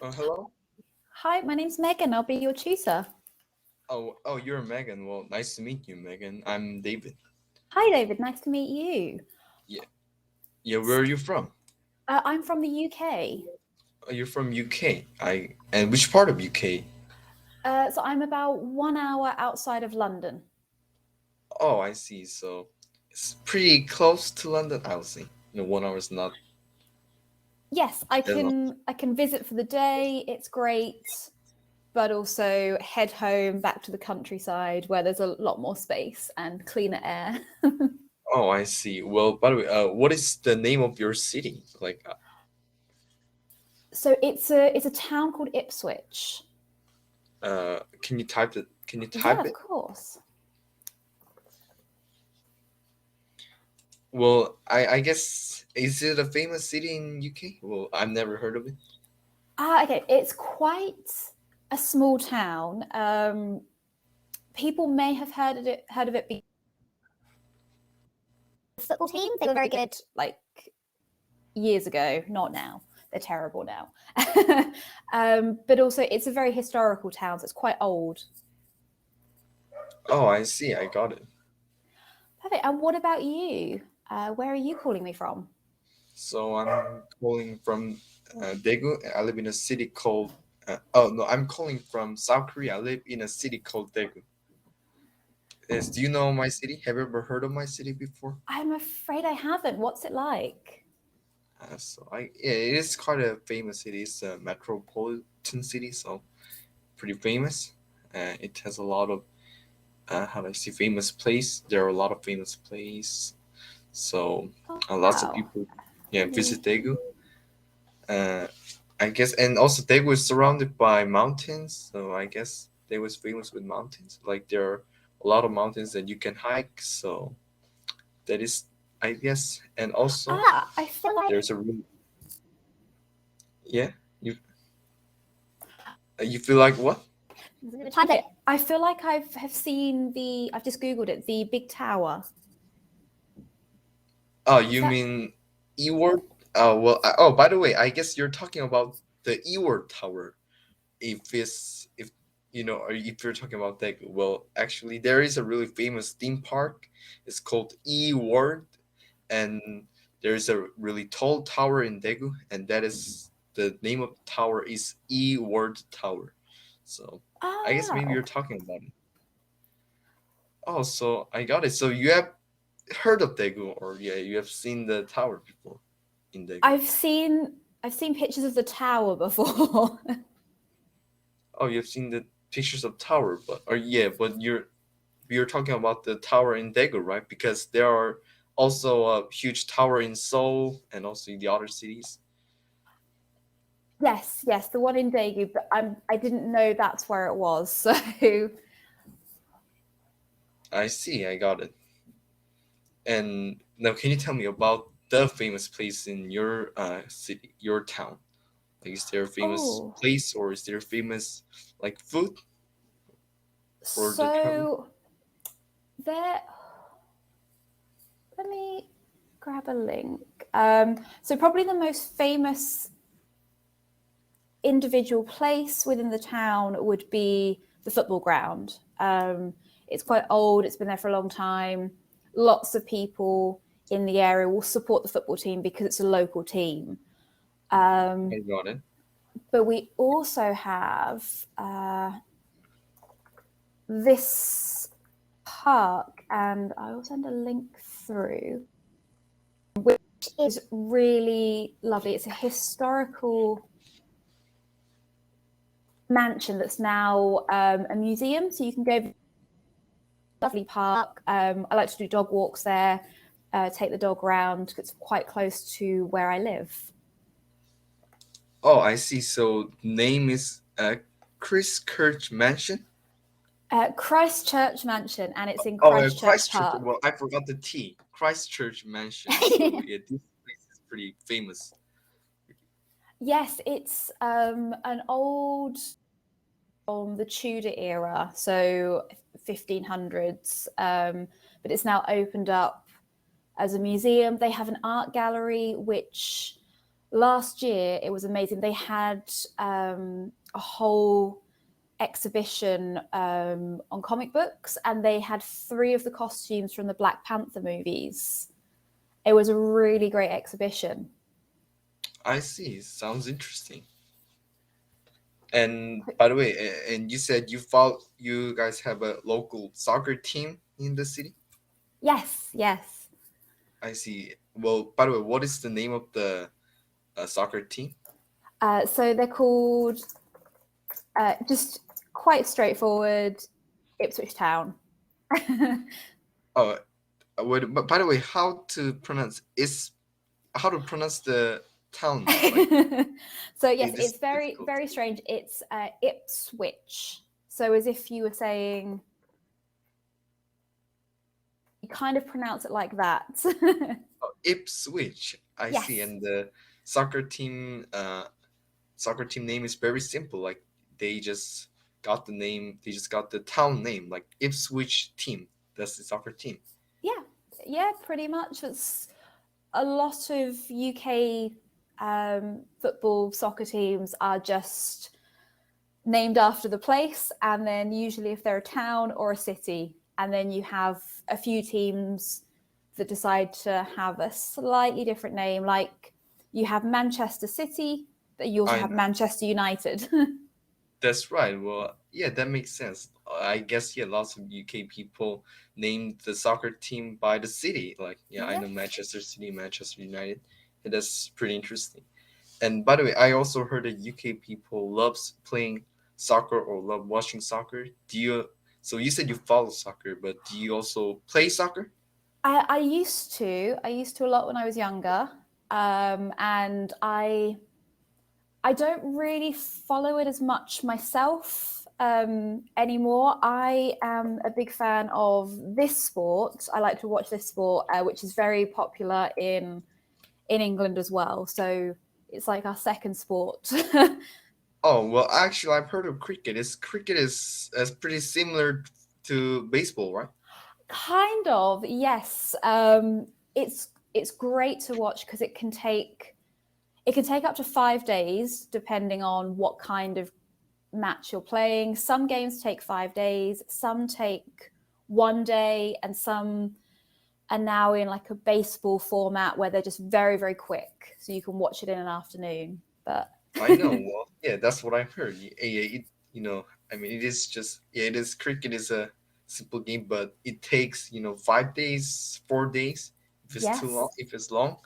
Hello. Hi, my name's Megan. I'll be your tutor. Oh, you're Megan. Well, nice to meet you, Megan. I'm David. Hi, David. Nice to meet you. Yeah, yeah. Where are you from? I'm from the UK. You're from UK. And which part of UK? So I'm about 1 hour outside of London. Oh, I see. So it's pretty close to London. I'll say. 1 hour is not Yes, I that long. can I can visit for the day. It's great, but also head home back to the countryside where there's a lot more space and cleaner air. Oh, I see. Well, by the way, what is the name of your city? So it's a town called Ipswich. Can you type it? Can you Yeah, type of it? course. Well, I guess is it a famous city in UK? Well, I've never heard of it. Okay. It's quite a small town. People may have heard of it football team. They were very good like years ago, not now. They're terrible now. But also, it's a very historical town, so it's quite old. Oh, I see. I got it. Perfect. And what about you? Where are you calling me from? So I'm calling from Daegu. I live in a city called. Oh no, I'm calling from South Korea. I live in a city called Daegu. Do you know my city? Have you ever heard of my city before? I'm afraid I haven't. What's it like? Yeah, it is quite a famous city. It's a metropolitan city, so pretty famous. It has a lot of how do I say famous place. There are a lot of famous place. So Oh, lots of wow. people yeah Really? visit Daegu. Uh, I guess, and also Daegu is surrounded by mountains, so I guess Daegu is famous with mountains. Like there are a lot of mountains that you can hike, so that is, I guess, and also I feel like there's a really yeah. You feel like what? I feel like have seen the. I've just googled it. The big tower. Oh, Is you that? mean Eward? Oh well. Oh, by the way, I guess you're talking about the Eward Tower. If or if you're talking about that, well, actually, there is a really famous theme park. It's called Eward, and there is a really tall tower in Daegu, and that is the name of the tower is Eward Tower. So I Oh guess maybe wow. you're talking about it. Oh, so I got it. So you have heard of Daegu, or yeah, you have seen the tower before in Daegu. I've seen I've seen pictures of the tower before. Oh, you've seen the pictures of tower, but or yeah, but you're talking about the tower in Daegu, right? Because there are also a huge tower in Seoul and also in the other cities. Yes, yes, the one in Daegu, but I didn't know that's where it was. So I see, I got it. And now, can you tell me about the famous place in your city, your town? Like, is there a famous oh, place, or is there famous like food for the town? so there let me grab a link. So probably the most famous individual place within the town would be the football ground. It's quite old, it's been there for a long time. Lots of people in the area will support the football team because it's a local team. I got it. But we also have this park, and I will send a link through, which is really lovely. It's a historical mansion that's now a museum, so you can go lovely park. I like to do dog walks there, take the dog around. It's quite close to where I live. Oh, I see. So name is Christchurch Mansion. Christchurch Mansion, and it's in Oh, Christchurch Christchurch. Park. Well, I forgot the T. Christchurch Mansion. So yeah, this place is pretty famous. Yes, it's an old from the Tudor era, so 1500s, but it's now opened up as a museum. They have an art gallery which last year it was amazing. They had a whole exhibition on comic books, and they had 3 of the costumes from the Black Panther movies. It was a really great exhibition. I see. Sounds interesting. And by the way, and you said you guys have a local soccer team in the city? Yes, yes. I see. Well, by the way, what is the name of the soccer team? So they're called, just quite straightforward, Ipswich Town. Oh, wait, but by the way, how to pronounce the town name? Like, So yes, it is it's very, difficult. very strange. It's Ipswich. So as if you were saying, you kind of pronounce it like that. Oh, Ipswich. I see. Yes. And the soccer team, soccer team name is very simple. Like they just got the name. They just got the town name, like Ipswich team. That's the soccer team. Yeah. Yeah, pretty much. It's a lot of UK football soccer teams are just named after the place, and then usually if they're a town or a city, and then you have a few teams that decide to have a slightly different name, like you have Manchester City, but you also I have know. Manchester United. That's right. Well, yeah, that makes sense. I guess yeah, lots of UK people named the soccer team by the city. Like yeah, I Yeah. know Manchester City, Manchester United. And that's pretty interesting. And by the way, I also heard that UK people loves playing soccer or love watching soccer. Do you? So you said you follow soccer, but do you also play soccer? I used to. I used to a lot when I was younger, and I don't really follow it as much myself anymore. I am a big fan of this sport. I like to watch this sport, which is very popular in England as well. So it's like our second sport. Oh well, actually, I've heard of cricket. Cricket is pretty similar to baseball, right? Kind of, yes. It's great to watch because it can take up to 5 days depending on what kind of match you're playing. Some games take 5 days, some take one day, and some are now in like a baseball format where they're just very, very quick. So you can watch it in an afternoon. But I know. Well, yeah, that's what I've heard. Yeah, I mean, it is just yeah, it is cricket is a simple game, but it takes 5 days, 4 days if it's too long. yes, If it's long,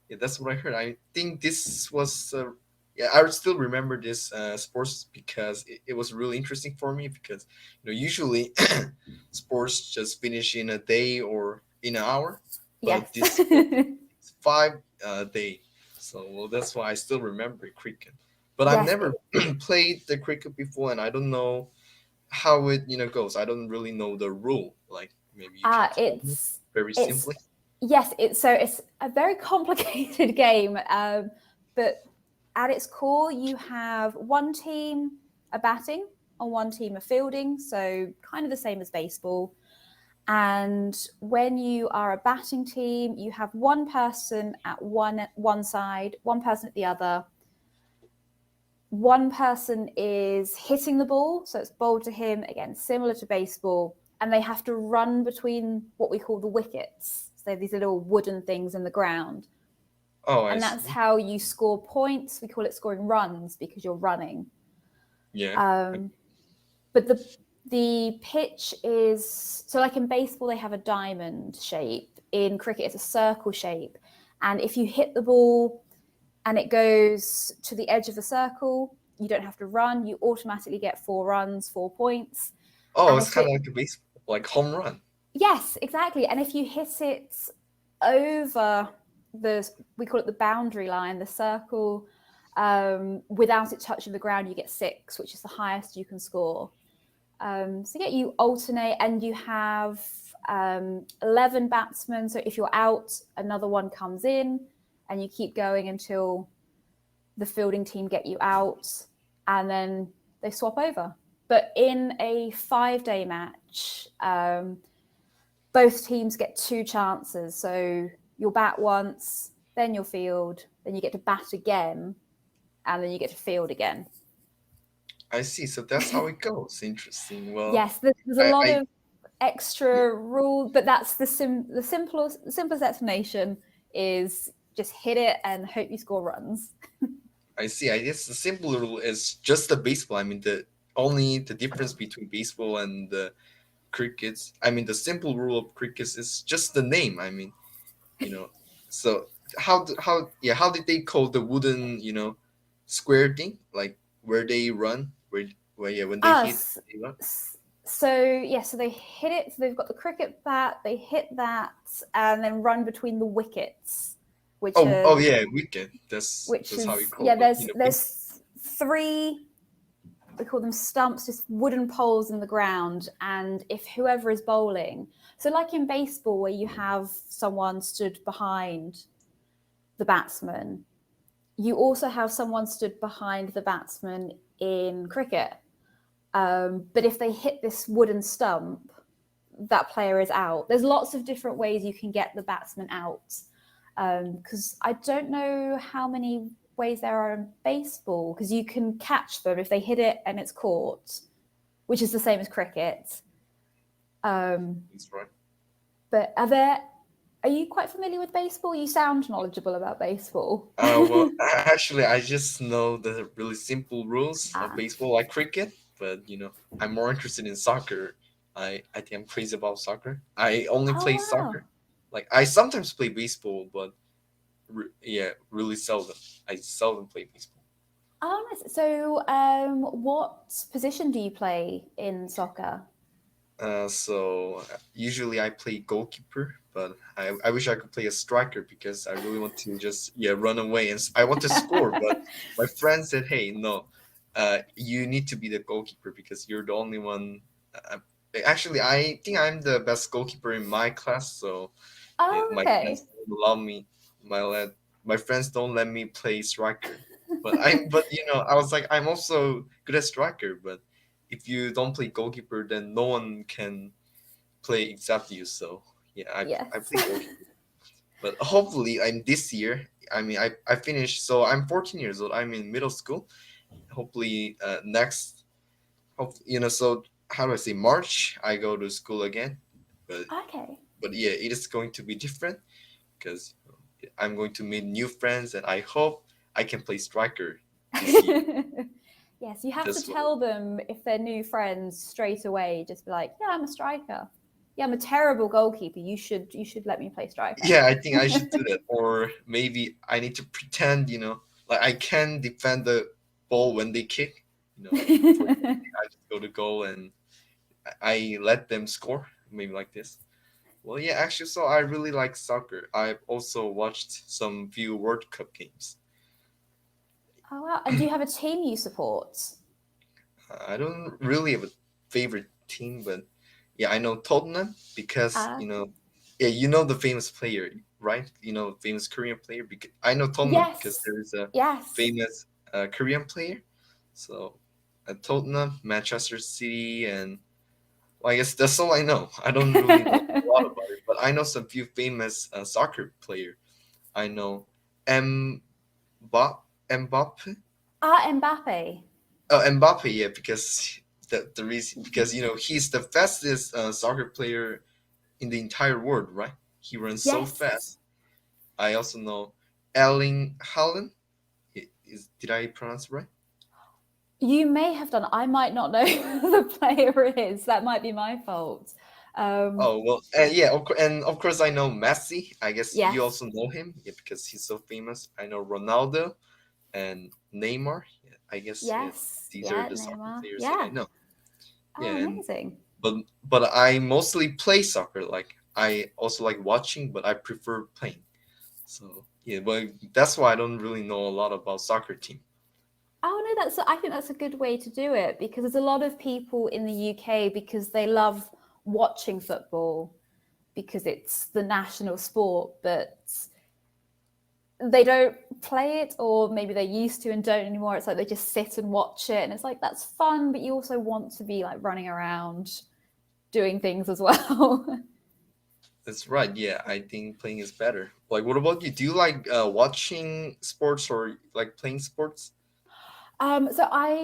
yeah, that's what I heard. I think this was yeah, I still remember this sports because it was really interesting for me because usually sports just finish in a day or in an hour, but yes. this sport takes 5 day. So well, that's why I still remember cricket. But I've Yes, never played the cricket before, and I don't know how it goes. I don't really know the rule. Like maybe you can tell me it's very it's simply. yes, it's a very complicated game, but at its core, you have one team are batting and one team are fielding, so kind of the same as baseball. And when you are a batting team, you have one person at one side, one person at the other. One person is hitting the ball, so it's bowled to him, again, similar to baseball, and they have to run between what we call the wickets. So these little wooden things in the ground. Oh, I And that's see. how you score points. We call it scoring runs because you're running. Yeah. Um, but the pitch is, so like in baseball they have a diamond shape. In cricket it's a circle shape. And if you hit the ball and it goes to the edge of the circle, you don't have to run. You automatically get 4 runs, 4 points. Oh, And it's if kind of it, like a baseball, like home run. yes, exactly. And if you hit it over we call it the boundary line, the circle, without it touching the ground, you get 6, which is the highest you can score. So yeah, you alternate, and you have 11 batsmen. So if you're out, another one comes in, and you keep going until the fielding team get you out, and then they swap over. But in a 5-day match, both teams get 2 chances. So you'll bat once, then you'll field, then you get to bat again, and then you get to field again. I see. So that's how it goes. Interesting. Well, Yes, there's a lot I of yeah, extra rule, but that's the simplest explanation is just hit it and hope you score runs. I see. I guess the simple rule is just the baseball. I mean, the difference between baseball and the crickets. I mean, the simple rule of crickets is just the name. I mean, you know. So how did they call the wooden square thing like where they run where yeah when they hit Us. they run. So yeah, so they hit it. So they've got the cricket bat. They hit that and then run between the wickets, which Oh are yeah, weekend. That's how you call yeah. it. There's three, we call them stumps, just wooden poles in the ground. And if whoever is bowling, so like in baseball where you have someone stood behind the batsman, you also have someone stood behind the batsman in cricket. But if they hit this wooden stump, that player is out. There's lots of different ways you can get the batsman out. Because I don't know how many ways there are in baseball, because you can catch them if they hit it and it's caught, which is the same as cricket. That's right. But are you quite familiar with baseball? You sound knowledgeable about baseball. Well, actually, I just know the really simple rules of Ah. baseball, like cricket. But I'm more interested in soccer. I think I'm crazy about soccer. I only Oh play wow. soccer. Like I sometimes play baseball, but yeah, really seldom. I seldom play baseball. Oh nice. So what position do you play in soccer? So usually I play goalkeeper, but I wish I could play a striker because I really want to just run away and I want to score. But my friend said, "Hey, no, you need to be the goalkeeper because you're the only one." Uh, Actually, I think I'm the best goalkeeper in my class, so Oh, my okay. friends don't allow me. My friends don't let me play striker. But I was like, I'm also good at striker, but if you don't play goalkeeper, then no one can play except you. So yeah, I Yes. play goalkeeper. But hopefully, I'm this year. I mean, I finished. So I'm 14 years old. I'm in middle school. Hopefully, next, So how do I say March? I go to school again. But Okay. but yeah, it is going to be different because I'm going to meet new friends, and I hope I can play striker this year. Yes, you have to That's what. tell them if they're new friends straight away. Just be like, "Yeah, I'm a striker. Yeah, I'm a terrible goalkeeper. You should let me play striker." Yeah, I think I should do that. Or maybe I need to pretend, like I can defend the ball when they kick. For example, I just go to goal and I let them score. Maybe like this. Well, yeah, actually, so I really like soccer. I've also watched some few World Cup games. Oh wow! And do you have a team you support? I don't really have a favorite team, but yeah, I know Tottenham because Okay. yeah, the famous player, right? Famous Korean player. Because I know Tottenham because Yes. there is a Yes. famous Korean player. So Tottenham, Manchester City, and well, I guess that's all I know. I don't really know a lot about it, but I know some few famous soccer player. I know M. Mbappe. Mbappe. Oh, Mbappe, yeah, because the reason because he's the fastest soccer player in the entire world, right? He runs so Yes. fast. I also know Erling Haaland. Did I pronounce it right? You may have done. I might not know who the player is. That might be my fault. Um, Oh well, yeah, and of course I know Messi. I guess you yes. also know him, yeah, because he's so famous. I know Ronaldo and Neymar. Yeah, I guess yeah, Yes. these are Yeah. the soccer Neymar. players that I Yeah. know. Yeah, Oh, and amazing. but I mostly play soccer. Like I also like watching, but I prefer playing. So yeah, but that's why I don't really know a lot about soccer team. Oh no, I think that's a good way to do it because there's a lot of people in the UK because they love watching football because it's the national sport, but they don't play it or maybe they used to and don't anymore. It's like they just sit and watch it and it's like that's fun, but you also want to be like running around doing things as well. That's right. Yeah, I think playing is better. Like, what about you? Do you like watching sports or like playing sports? So I